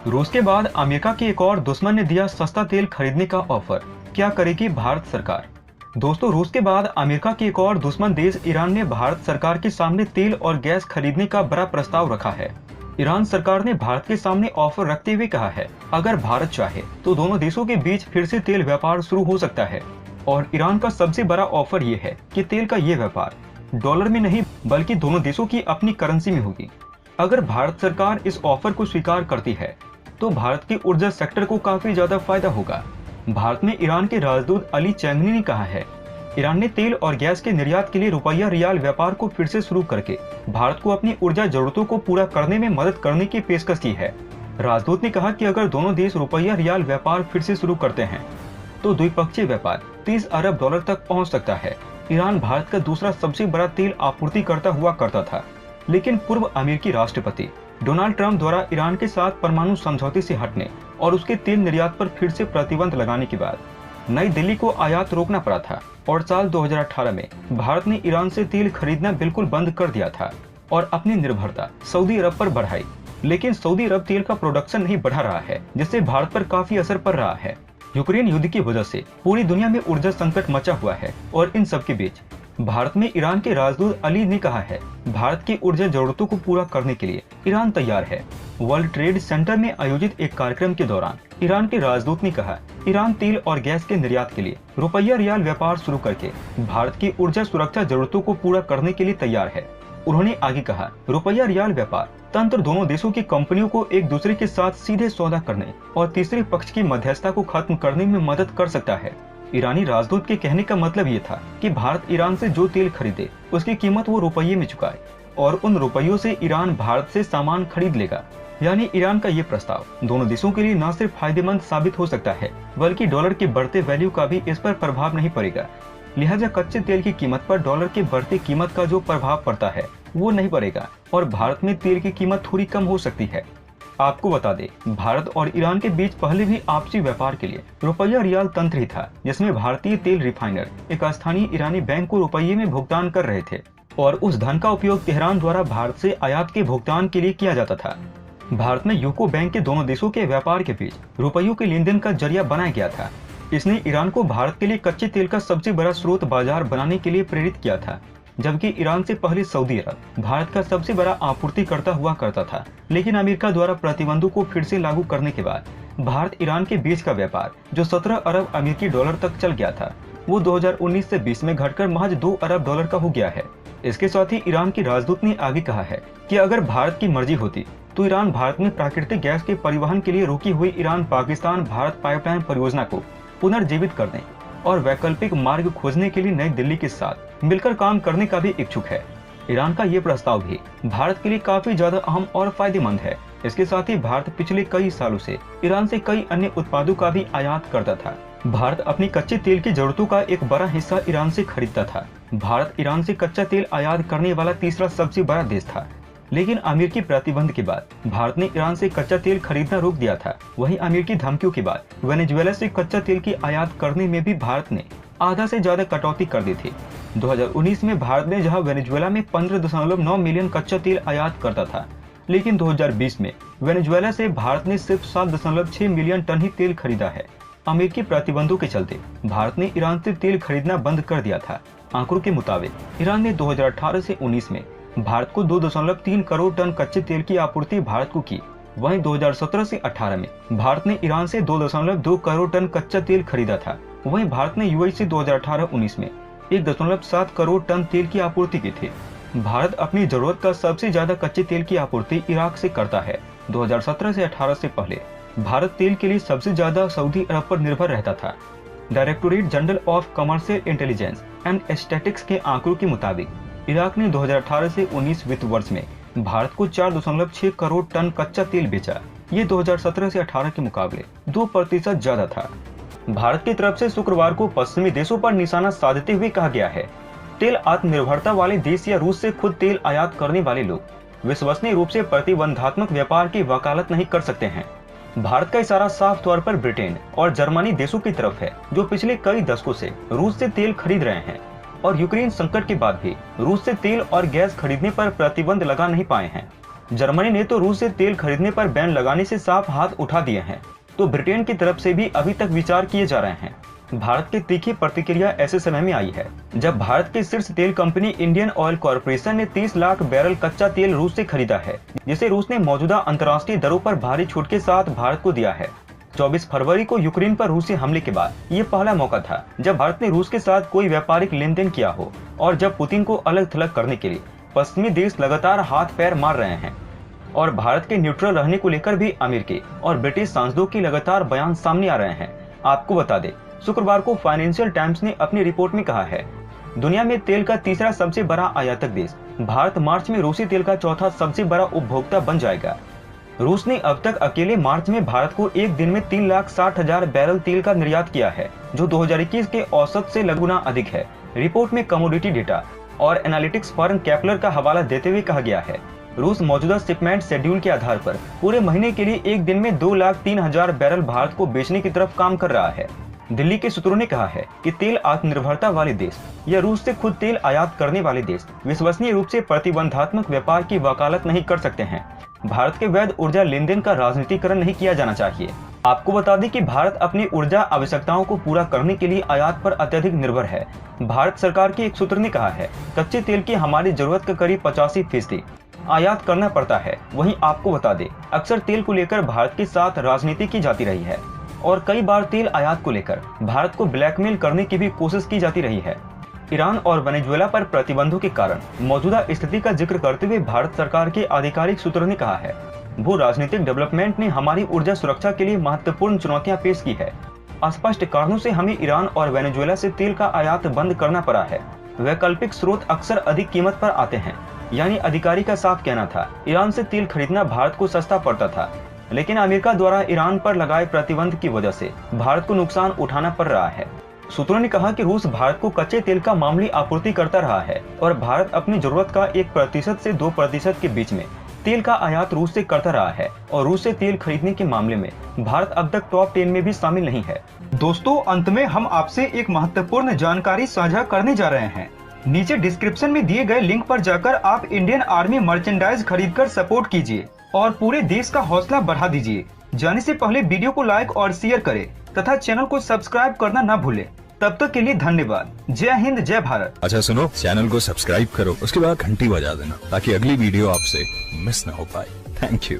रूस के बाद अमेरिका के एक और दुश्मन ने दिया सस्ता तेल खरीदने का ऑफर। क्या करेगी भारत सरकार? दोस्तों, रूस के बाद अमेरिका के एक और दुश्मन देश ईरान ने भारत सरकार के सामने तेल और गैस खरीदने का बड़ा प्रस्ताव रखा है। ईरान सरकार ने भारत के सामने ऑफर रखते हुए कहा है, अगर भारत चाहे तो दोनों देशों के बीच फिर से तेल व्यापार शुरू हो सकता है। और ईरान का सबसे बड़ा ऑफर ये है कि तेल का ये व्यापार डॉलर में नहीं बल्कि दोनों देशों की अपनी करेंसी में होगी। अगर भारत सरकार इस ऑफर को स्वीकार करती है तो भारत के ऊर्जा सेक्टर को काफी ज्यादा फायदा होगा। भारत में ईरान के राजदूत अली चैंगनी ने कहा है, ईरान ने तेल और गैस के निर्यात के लिए रुपया रियाल व्यापार को फिर से शुरू करके भारत को अपनी ऊर्जा जरूरतों को पूरा करने में मदद करने की पेशकश की है। राजदूत ने कहा कि अगर दोनों देश रुपया रियाल व्यापार फिर से शुरू करते हैं तो द्विपक्षीय व्यापार 30 अरब डॉलर तक पहुंच सकता है। ईरान भारत का दूसरा सबसे बड़ा तेल आपूर्तिकर्ता हुआ करता था, लेकिन पूर्व अमेरिकी राष्ट्रपति डोनाल्ड ट्रंप द्वारा ईरान के साथ परमाणु समझौते से हटने और उसके तेल निर्यात पर फिर से प्रतिबंध लगाने के बाद नई दिल्ली को आयात रोकना पड़ा था और साल 2018 में भारत ने ईरान से तेल खरीदना बिल्कुल बंद कर दिया था और अपनी निर्भरता सऊदी अरब पर बढ़ाई। लेकिन सऊदी अरब तेल का प्रोडक्शन नहीं बढ़ा रहा है, जिससे भारत पर काफी असर पड़ रहा है। यूक्रेन युद्ध की वजह से पूरी दुनिया में ऊर्जा संकट मचा हुआ है और इन सब के बीच भारत में ईरान के राजदूत अली ने कहा है, भारत की ऊर्जा जरूरतों को पूरा करने के लिए ईरान तैयार है। वर्ल्ड ट्रेड सेंटर में आयोजित एक कार्यक्रम के दौरान ईरान के राजदूत ने कहा, ईरान तेल और गैस के निर्यात के लिए रुपया रियाल व्यापार शुरू करके भारत की ऊर्जा सुरक्षा जरूरतों को पूरा करने के लिए तैयार है। उन्होंने आगे कहा, रुपया रियाल व्यापार तंत्र दोनों देशों की कंपनियों को एक दूसरे के साथ सीधे सौदा करने और तीसरे पक्ष की मध्यस्थता को खत्म करने में मदद कर सकता है। ईरानी राजदूत के कहने का मतलब ये था कि भारत ईरान से जो तेल खरीदे उसकी कीमत वो रुपये में चुकाए और उन रुपयों से ईरान भारत से सामान खरीद लेगा। यानी ईरान का ये प्रस्ताव दोनों देशों के लिए न सिर्फ फायदेमंद साबित हो सकता है बल्कि डॉलर के बढ़ते वैल्यू का भी इस पर प्रभाव नहीं पड़ेगा। लिहाजा कच्चे तेल की कीमत पर डॉलर के बढ़ती कीमत का जो प्रभाव पड़ता है वो नहीं पड़ेगा और भारत में तेल की कीमत थोड़ी कम हो सकती है। आपको बता दें, भारत और ईरान के बीच पहले भी आपसी व्यापार के लिए रुपया रियाल तंत्र ही था, जिसमें भारतीय तेल रिफाइनर एक स्थानीय ईरानी बैंक को रुपये में भुगतान कर रहे थे और उस धन का उपयोग तेहरान द्वारा भारत से आयात के भुगतान के लिए किया जाता था। भारत में यूको बैंक के दोनों देशों के व्यापार के बीच रुपयों के लेन देन का जरिया बनाया गया था। इसने ईरान को भारत के लिए कच्चे तेल का सबसे बड़ा स्रोत बाजार बनाने के लिए प्रेरित किया था, जबकि ईरान से पहले सऊदी अरब भारत का सबसे बड़ा आपूर्तिकर्ता हुआ करता था। लेकिन अमेरिका द्वारा प्रतिबंधों को फिर से लागू करने के बाद भारत ईरान के बीच का व्यापार जो 17 अरब अमेरिकी डॉलर तक चल गया था, वो 2019 से 20 में घटकर महज 2 अरब डॉलर का हो गया है। इसके साथ ही ईरान के राजदूत ने आगे कहा है कि अगर भारत की मर्जी होती तो ईरान भारत में प्राकृतिक गैस के परिवहन के लिए रुकी हुई ईरान पाकिस्तान भारत पाइपलाइन परियोजना को पुनर्जीवित करने और वैकल्पिक मार्ग खोजने के लिए नई दिल्ली के साथ मिलकर काम करने का भी इच्छुक है। ईरान का ये प्रस्ताव भी भारत के लिए काफी ज्यादा अहम और फायदेमंद है। इसके साथ ही भारत पिछले कई सालों से ईरान से कई अन्य उत्पादों का भी आयात करता था। भारत अपनी कच्चे तेल की जरूरतों का एक बड़ा हिस्सा ईरान से खरीदता था। भारत ईरान से कच्चा तेल आयात करने वाला तीसरा सबसे बड़ा देश था। लेकिन अमेरिकी प्रतिबंध के बाद भारत ने ईरान से कच्चा तेल खरीदना रोक दिया था। वहीं अमेरिकी धमकियों के बाद वेनेजुएला से कच्चा तेल की आयात करने में भी भारत ने आधा से ज्यादा कटौती कर दी थी। 2019 में भारत ने जहां वेनेजुएला में 15.9 मिलियन कच्चा तेल आयात करता था, लेकिन 2020 में वेनेजुएला से भारत ने सिर्फ 7.6 मिलियन टन ही तेल खरीदा है। अमेरिकी प्रतिबंधों के चलते भारत ने ईरान से तेल खरीदना बंद कर दिया था। आंकड़ों के मुताबिक ईरान ने 2018 से 19 में भारत को 2.3 करोड़ टन कच्चे तेल की आपूर्ति भारत को की। वहीं 2017 से 18 में भारत ने ईरान से 2.2 करोड़ टन कच्चा तेल खरीदा था। वहीं भारत ने यूएई से 2018-19 में 1.7 करोड़ टन तेल की आपूर्ति की थी। भारत अपनी जरूरत का सबसे ज्यादा कच्चे तेल की आपूर्ति इराक से करता है। 2017 से 18 से पहले भारत तेल के लिए सबसे ज्यादा सऊदी अरब पर निर्भर रहता था। Directorate general of commercial intelligence and statistics के आंकड़ों के मुताबिक इराक ने 2018 से 19 वित्त वर्ष में भारत को 4.6 करोड़ टन कच्चा तेल बेचा। ये 2017 से 18 के मुकाबले 2% ज्यादा था। भारत की तरफ से शुक्रवार को पश्चिमी देशों पर निशाना साधते हुए कहा गया है, तेल आत्मनिर्भरता वाले देश या रूस से खुद तेल आयात करने वाले लोग विश्वसनीय रूप से प्रतिबंधात्मक व्यापार की वकालत नहीं कर सकते हैं। भारत का इशारा साफ तौर पर ब्रिटेन और जर्मनी देशों की तरफ है, जो पिछले कई दशकों से रूस से तेल खरीद रहे हैं और यूक्रेन संकट के बाद भी रूस से तेल और गैस खरीदने पर प्रतिबंध लगा नहीं पाए हैं। जर्मनी ने तो रूस से तेल खरीदने पर बैन लगाने से साफ हाथ उठा दिए हैं, तो ब्रिटेन की तरफ से भी अभी तक विचार किए जा रहे हैं। भारत की तीखी प्रतिक्रिया ऐसे समय में आई है जब भारत की शीर्ष तेल कंपनी इंडियन ऑयल कॉर्पोरेशन ने 30 लाख बैरल कच्चा तेल रूस से खरीदा है, जिसे रूस ने मौजूदा अंतर्राष्ट्रीय दरों पर भारी छूट के साथ भारत को दिया है। 24 फरवरी को यूक्रेन पर रूसी हमले के बाद ये पहला मौका था जब भारत ने रूस के साथ कोई व्यापारिक लेन देन किया हो और जब पुतिन को अलग थलग करने के लिए पश्चिमी देश लगातार हाथ पैर मार रहे हैं। और भारत के न्यूट्रल रहने को लेकर भी अमेरिकी और ब्रिटिश सांसदों की लगातार बयान सामने आ रहे हैं। आपको बता दें, शुक्रवार को फाइनेंशियल टाइम्स ने अपनी रिपोर्ट में कहा है, दुनिया में तेल का तीसरा सबसे बड़ा आयातक देश भारत मार्च में रूसी तेल का चौथा सबसे बड़ा उपभोक्ता बन जाएगा। रूस ने अब तक अकेले मार्च में भारत को एक दिन में 3,60,000 बैरल तेल का निर्यात किया है, जो 2021 के औसत से लगुना अधिक है। रिपोर्ट में कमोडिटी डेटा और एनालिटिक्स फर्म केपलर का हवाला देते हुए कहा गया है, रूस मौजूदा शिपमेंट शेड्यूल के आधार पर पूरे महीने के लिए एक दिन में 2,03,000 बैरल भारत को बेचने की तरफ काम कर रहा है। दिल्ली के सूत्रों ने कहा है कि तेल आत्मनिर्भरता वाले देश या रूस से खुद तेल आयात करने वाले देश विश्वसनीय रूप से प्रतिबंधात्मक व्यापार की वकालत नहीं कर सकते हैं। भारत के वैध ऊर्जा लेन देन का राजनीतिकरण नहीं किया जाना चाहिए। आपको बता दें कि भारत अपनी ऊर्जा आवश्यकताओं को पूरा करने के लिए आयात पर अत्यधिक निर्भर है। भारत सरकार के एक सूत्र ने कहा है, कच्चे तेल की हमारी जरूरत का करीब 85% आयात करना पड़ता है। वहीं आपको बता दें, अक्सर तेल को लेकर भारत के साथ राजनीति की जाती रही है और कई बार तेल आयात को लेकर भारत को ब्लैकमेल करने की भी कोशिश की जाती रही है। ईरान और वेनेजुएला पर प्रतिबंधों के कारण मौजूदा स्थिति का जिक्र करते हुए भारत सरकार के आधिकारिक सूत्रों ने कहा है, भू राजनीतिक डेवलपमेंट ने हमारी ऊर्जा सुरक्षा के लिए महत्वपूर्ण चुनौतियां पेश की है। अस्पष्ट कारणों से हमें ईरान और वेनेजुएला से तेल का आयात बंद करना पड़ा है। वैकल्पिक स्रोत अक्सर अधिक कीमत पर आते हैं। यानी अधिकारी का साफ कहना था, ईरान से तेल खरीदना भारत को सस्ता पड़ता था, लेकिन अमेरिका द्वारा ईरान पर लगाए प्रतिबंध की वजह से भारत को नुकसान उठाना पड़ रहा है। सूत्रों ने कहा कि रूस भारत को कच्चे तेल का मामूली आपूर्ति करता रहा है और भारत अपनी जरूरत का 1% से 2% के बीच में तेल का आयात रूस से करता रहा है और रूस से तेल खरीदने के मामले में भारत अब तक टॉप 10 में भी शामिल नहीं है। दोस्तों, अंत में हम आपसे एक महत्वपूर्ण जानकारी साझा करने जा रहे हैं। नीचे डिस्क्रिप्शन में दिए गए लिंक पर जाकर आप इंडियन आर्मी मर्चेंडाइज खरीदकर सपोर्ट कीजिए और पूरे देश का हौसला बढ़ा दीजिए। जाने से पहले वीडियो को लाइक और शेयर करें तथा चैनल को सब्सक्राइब करना न भूलें। तब तक के लिए धन्यवाद। जय हिंद, जय भारत। अच्छा सुनो, चैनल को सब्सक्राइब करो, उसके बाद घंटी बजा देना ताकि अगली वीडियो आपसे मिस ना हो पाए। Thank you.